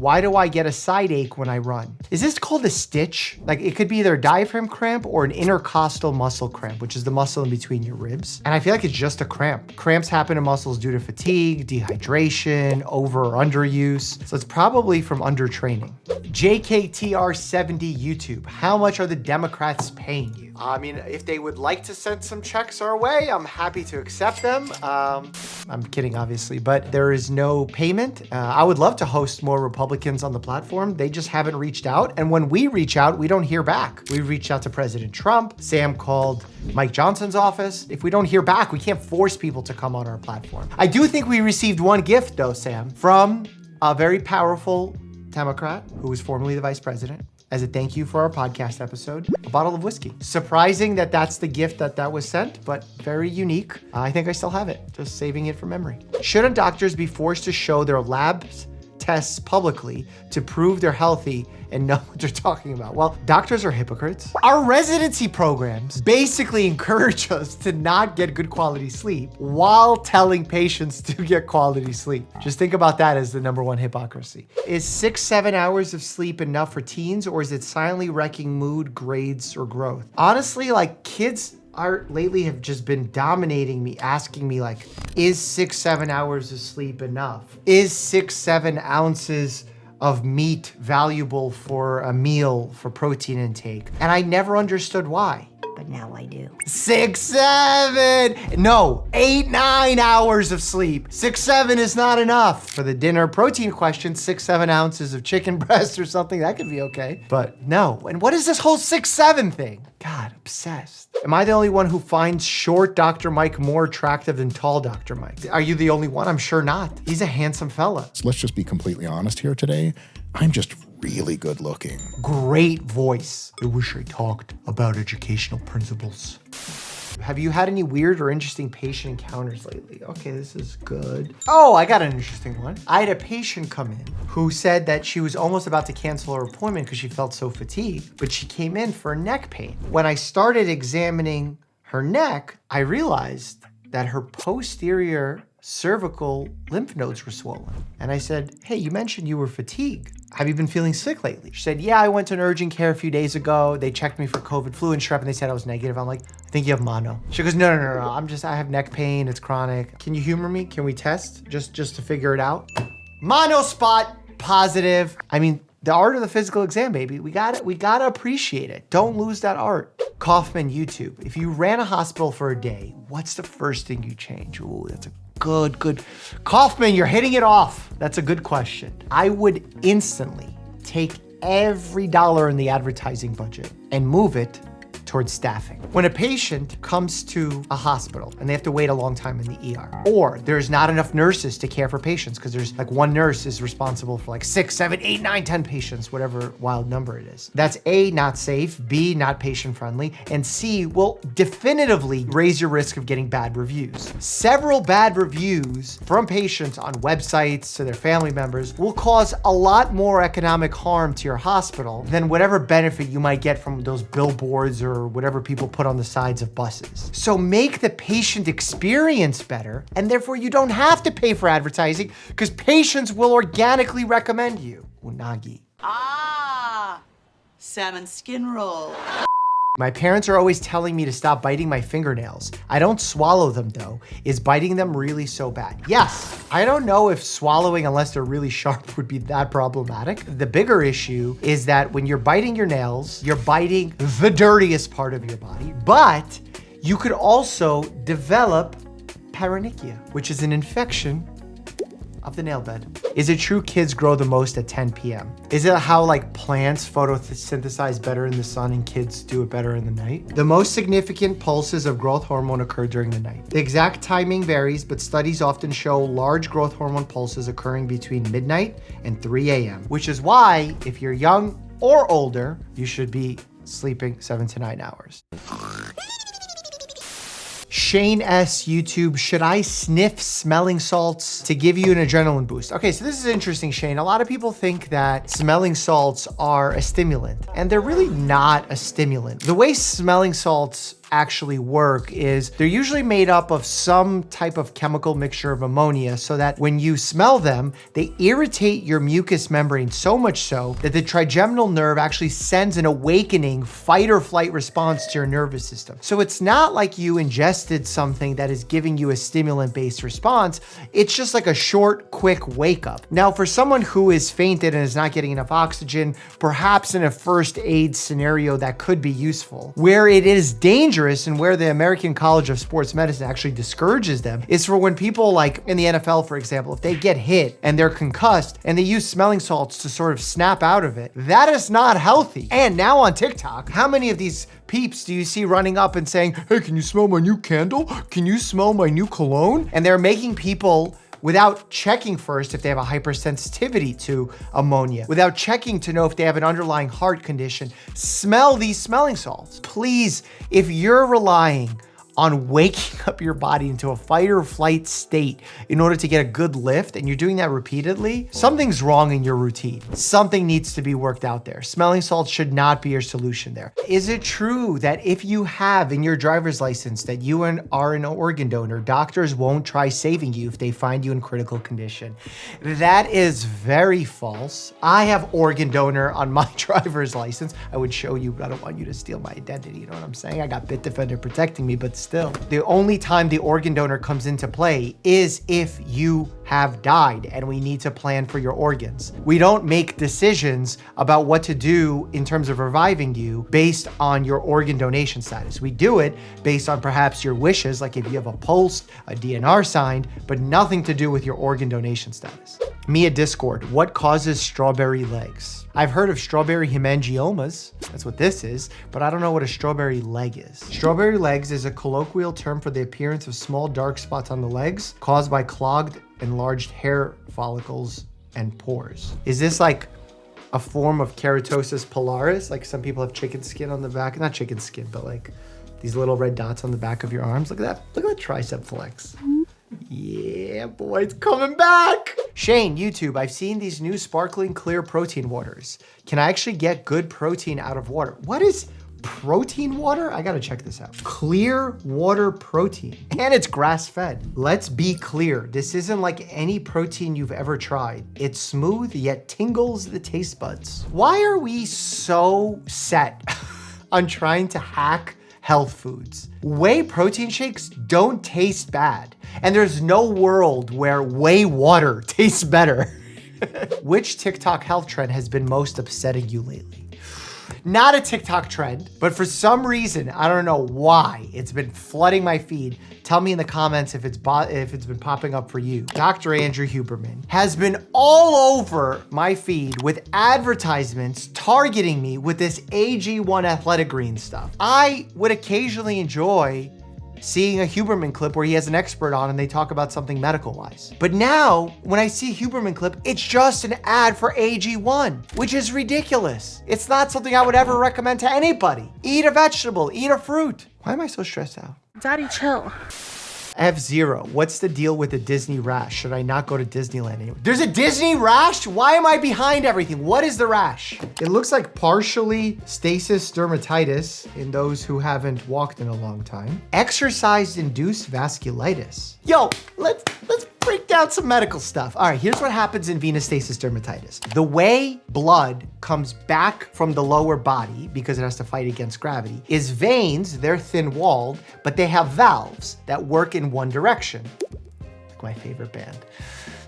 Why do I get a side ache when I run? Is this called a stitch? Like it could be either a diaphragm cramp or an intercostal muscle cramp, which is the muscle in between your ribs. And I feel like it's just a cramp. Cramps happen in muscles due to fatigue, dehydration, over or underuse. So it's probably from undertraining. JKTR70 YouTube. How much are the Democrats paying you? I mean, if they would like to send some checks our way, I'm happy to accept them. I'm kidding, obviously, but there is no payment. I would love to host more Republicans on the platform. They just haven't reached out. And when we reach out, we don't hear back. We reached out to President Trump. Sam called Mike Johnson's office. If we don't hear back, we can't force people to come on our platform. I do think we received one gift though, Sam, from a very powerful Democrat who was formerly the vice president. As a thank you for our podcast episode, a bottle of whiskey. Surprising that that's the gift that was sent, but very unique. I think I still have it, just saving it for memory. Shouldn't doctors be forced to show their labs tests publicly to prove they're healthy and know what they're talking about? Well, doctors are hypocrites. Our residency programs basically encourage us to not get good quality sleep while telling patients to get quality sleep. Just think about that as the #1 hypocrisy. Is 6-7 hours of sleep enough for teens, or is it silently wrecking mood, grades, or growth? Honestly, like kids lately have just been dominating me, asking me like, is 6-7 hours of sleep enough? Is 6-7 ounces of meat valuable for a meal for protein intake? And I never understood why. But now I do. 6-7, no, 8-9 hours of sleep. 6-7 is not enough. For the dinner protein question, 6-7 ounces of chicken breast or something, that could be okay. But no, and what is this whole 6-7 thing? God, obsessed. Am I the only one who finds short Dr. Mike more attractive than tall Dr. Mike? Are you the only one? I'm sure not. He's a handsome fella. So let's just be completely honest here today. I'm just really good looking. Great voice. I wish I talked about educational principles. Have you had any weird or interesting patient encounters lately? Okay, this is good. Oh, I got an interesting one. I had a patient come in who said that she was almost about to cancel her appointment because she felt so fatigued, but she came in for neck pain. When I started examining her neck, I realized that her posterior cervical lymph nodes were swollen. And I said, hey, you mentioned you were fatigued. Have you been feeling sick lately? She said, yeah, I went to an urgent care a few days ago. They checked me for COVID, flu, and strep, and they said I was negative. I'm like, I think you have mono. She goes, no. I have neck pain. It's chronic. Can you humor me? Can we test just to figure it out? Mono spot, positive. I mean, the art of the physical exam, baby. We gotta appreciate it. Don't lose that art. Kaufman YouTube. If you ran a hospital for a day, what's the first thing you change? Ooh, that's a good. Kaufman, you're hitting it off. That's a good question. I would instantly take every dollar in the advertising budget and move it towards staffing. When a patient comes to a hospital and they have to wait a long time in the ER, or there's not enough nurses to care for patients because there's like one nurse is responsible for like 6, 7, 8, 9, 10 patients, whatever wild number it is. That's A, not safe, B, not patient friendly, and C, will definitively raise your risk of getting bad reviews. Several bad reviews from patients on websites to their family members will cause a lot more economic harm to your hospital than whatever benefit you might get from those billboards or whatever people put on the sides of buses. So make the patient experience better, and therefore you don't have to pay for advertising because patients will organically recommend you. Unagi. Salmon skin roll. My parents are always telling me to stop biting my fingernails. I don't swallow them though. Is biting them really so bad? Yes. I don't know if swallowing, unless they're really sharp, would be that problematic. The bigger issue is that when you're biting your nails, you're biting the dirtiest part of your body, but you could also develop paronychia, which is an infection of the nail bed. Is it true kids grow the most at 10 p.m.? Is it how like plants photosynthesize better in the sun and kids do it better in the night? The most significant pulses of growth hormone occur during the night. The exact timing varies, but studies often show large growth hormone pulses occurring between midnight and 3 a.m., which is why if you're young or older, you should be sleeping 7 to 9 hours. Shane S. YouTube, should I sniff smelling salts to give you an adrenaline boost? Okay, so this is interesting, Shane. A lot of people think that smelling salts are a stimulant, and they're really not a stimulant. The way smelling salts actually work is they're usually made up of some type of chemical mixture of ammonia so that when you smell them, they irritate your mucous membrane so much so that the trigeminal nerve actually sends an awakening fight or flight response to your nervous system. So it's not like you ingested something that is giving you a stimulant-based response. It's just like a short, quick wake up. Now, for someone who is fainted and is not getting enough oxygen, perhaps in a first aid scenario that could be useful. Where it is dangerous and where the American College of Sports Medicine actually discourages them is for when people like in the NFL, for example, if they get hit and they're concussed and they use smelling salts to sort of snap out of it, that is not healthy. And now on TikTok, how many of these peeps do you see running up and saying, hey, can you smell my new candle? Can you smell my new cologne? And they're making people, without checking first if they have a hypersensitivity to ammonia, without checking to know if they have an underlying heart condition, smell these smelling salts. Please, if you're relying on waking up your body into a fight or flight state in order to get a good lift, and you're doing that repeatedly, something's wrong in your routine. Something needs to be worked out there. Smelling salts should not be your solution there. Is it true that if you have in your driver's license that you are an organ donor, doctors won't try saving you if they find you in critical condition? That is very false. I have organ donor on my driver's license. I would show you, but I don't want you to steal my identity. You know what I'm saying? I got Bitdefender protecting me, but still, the only time the organ donor comes into play is if you have died and we need to plan for your organs. We don't make decisions about what to do in terms of reviving you based on your organ donation status. We do it based on perhaps your wishes, like if you have a pulse, a DNR signed, but nothing to do with your organ donation status. Mia Discord, what causes strawberry legs? I've heard of strawberry hemangiomas, that's what this is, but I don't know what a strawberry leg is. Strawberry legs is a colloquial term for the appearance of small dark spots on the legs caused by clogged, enlarged hair follicles and pores. Is this like a form of keratosis pilaris? Like some people have chicken skin on the back, not chicken skin, but like these little red dots on the back of your arms. Look at that, look at that tricep flex. Yeah, boy, it's coming back. Shane, YouTube, I've seen these new sparkling clear protein waters. Can I actually get good protein out of water? What is protein water? I gotta check this out. Clear water protein. And it's grass-fed. Let's be clear. This isn't like any protein you've ever tried. It's smooth yet tingles the taste buds. Why are we so set on trying to hack health foods? Whey protein shakes don't taste bad. And there's no world where whey water tastes better. Which TikTok health trend has been most upsetting you lately? Not a TikTok trend, but for some reason, I don't know why, it's been flooding my feed. Tell me in the comments if it's been popping up for you. Dr. Andrew Huberman has been all over my feed with advertisements targeting me with this AG1 athletic green stuff. I would occasionally enjoy seeing a Huberman clip where he has an expert on and they talk about something medical-wise. But now, when I see a Huberman clip, it's just an ad for AG1, which is ridiculous. It's not something I would ever recommend to anybody. Eat a vegetable, eat a fruit. Why am I so stressed out? Daddy, chill. F0, what's the deal with the Disney rash? Should I not go to Disneyland anymore? There's a Disney rash? Why am I behind everything? What is the rash? It looks like partially stasis dermatitis in those who haven't walked in a long time. Exercise-induced vasculitis. Yo, let's break down some medical stuff. All right, here's what happens in venous stasis dermatitis. The way blood comes back from the lower body, because it has to fight against gravity, is veins. They're thin-walled, but they have valves that work in one direction. Like my favorite band.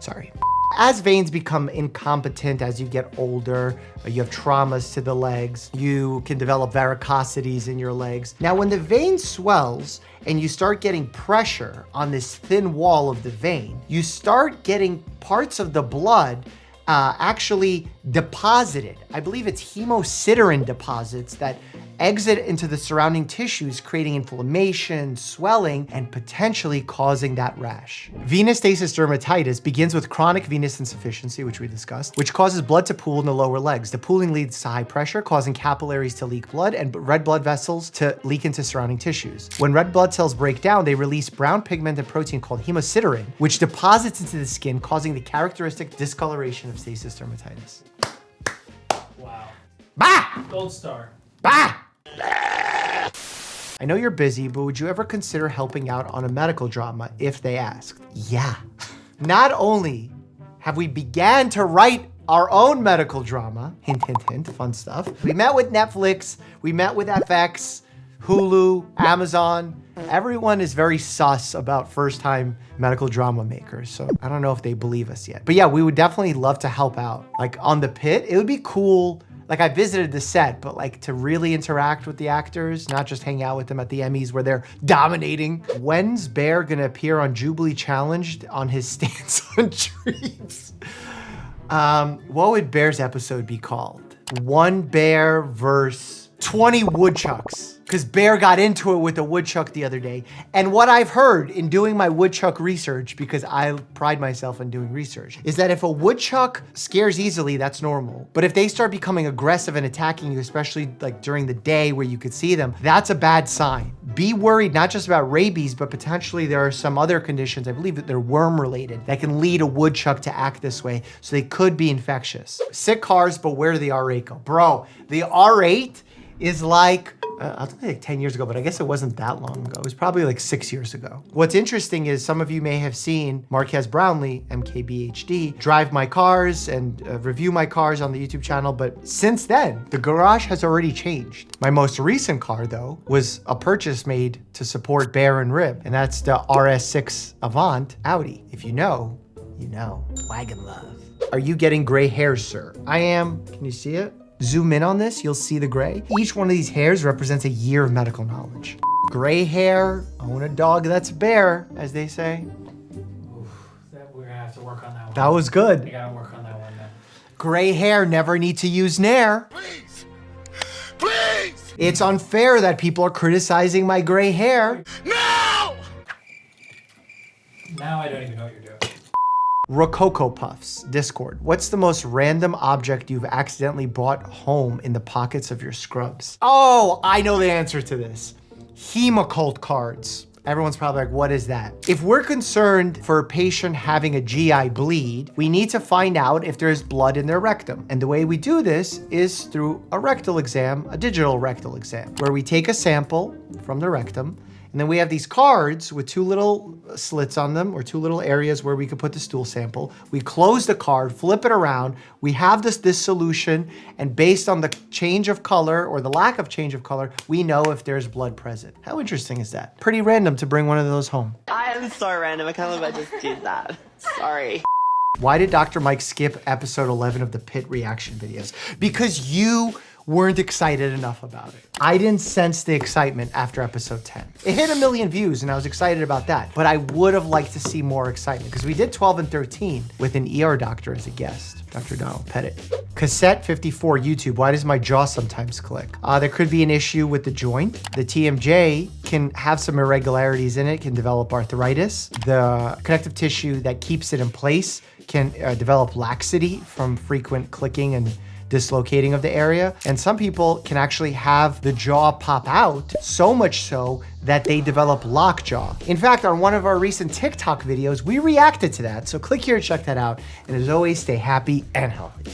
Sorry. As veins become incompetent as you get older, you have traumas to the legs, you can develop varicosities in your legs. Now, when the vein swells and you start getting pressure on this thin wall of the vein, you start getting parts of the blood actually deposited. I believe it's hemosiderin deposits that exit into the surrounding tissues, creating inflammation, swelling, and potentially causing that rash. Venous stasis dermatitis begins with chronic venous insufficiency, which we discussed, which causes blood to pool in the lower legs. The pooling leads to high pressure, causing capillaries to leak blood and red blood vessels to leak into surrounding tissues. When red blood cells break down, they release brown pigmented protein called hemosiderin, which deposits into the skin, causing the characteristic discoloration of stasis dermatitis. Wow. Bah! Gold star. Bah! I know you're busy, but would you ever consider helping out on a medical drama if they asked? Yeah. Not only have we began to write our own medical drama, hint, hint, hint, fun stuff. We met with Netflix, we met with FX, Hulu, Amazon. Everyone is very sus about first-time medical drama makers, so I don't know if they believe us yet. But yeah, we would definitely love to help out. Like on The Pit, it would be cool. Like I visited the set, but like to really interact with the actors, not just hang out with them at the Emmys where they're dominating. When's Bear gonna appear on Jubilee Challenged on his stance on trees? What would Bear's episode be called? One bear versus 20 woodchucks. Because Bear got into it with a woodchuck the other day. And what I've heard in doing my woodchuck research, because I pride myself in doing research, is that if a woodchuck scares easily, that's normal. But if they start becoming aggressive and attacking you, especially like during the day where you could see them, that's a bad sign. Be worried not just about rabies, but potentially there are some other conditions, I believe that they're worm related, that can lead a woodchuck to act this way. So they could be infectious. Sick cars, but where did the R8 go? Bro, the R8 is like, I'll tell you like 10 years ago, but I guess it wasn't that long ago. It was probably like 6 years ago. What's interesting is some of you may have seen Marquez Brownlee, MKBHD, drive my cars and review my cars on the YouTube channel. But since then, the garage has already changed. My most recent car though, was a purchase made to support Bear and Rib. And that's the RS6 Avant Audi. If you know, you know. Wagon love. Are you getting gray hairs, sir? I am. Can you see it? Zoom in on this, you'll see the gray. Each one of these hairs represents a year of medical knowledge. Gray hair, own a dog that's a bear, as they say. Oof, we're gonna have to work on that one. That was good. We gotta work on that one then. Gray hair, never need to use Nair. Please! Please! It's unfair that people are criticizing my gray hair. No! Now I don't even know what you're doing. Rococo Puffs, Discord. What's the most random object you've accidentally brought home in the pockets of your scrubs? Oh, I know the answer to this. Hemocult cards. Everyone's probably like, what is that? If we're concerned for a patient having a GI bleed, we need to find out if there's blood in their rectum. And the way we do this is through a rectal exam, a digital rectal exam, where we take a sample from the rectum, and then we have these cards with two little slits on them, or two little areas where we could put the stool sample. We close the card, flip it around. We have this solution, and based on the change of color or the lack of change of color, we know if there's blood present. How interesting is that? Pretty random to bring one of those home. I am so random. I can't believe I just did that. Sorry. Why did Dr. Mike skip episode 11 of the Pit reaction videos? Because you weren't excited enough about it. I didn't sense the excitement after episode 10. It hit 1 million views and I was excited about that, but I would have liked to see more excitement because we did 12 and 13 with an ER doctor as a guest, Dr. Donald Pettit. Cassette 54 YouTube, why does my jaw sometimes click? There could be an issue with the joint. The TMJ can have some irregularities in it, can develop arthritis. The connective tissue that keeps it in place can develop laxity from frequent clicking and dislocating of the area. And some people can actually have the jaw pop out, so much so that they develop lockjaw. In fact, on one of our recent TikTok videos, we reacted to that. So click here and check that out. And as always, stay happy and healthy.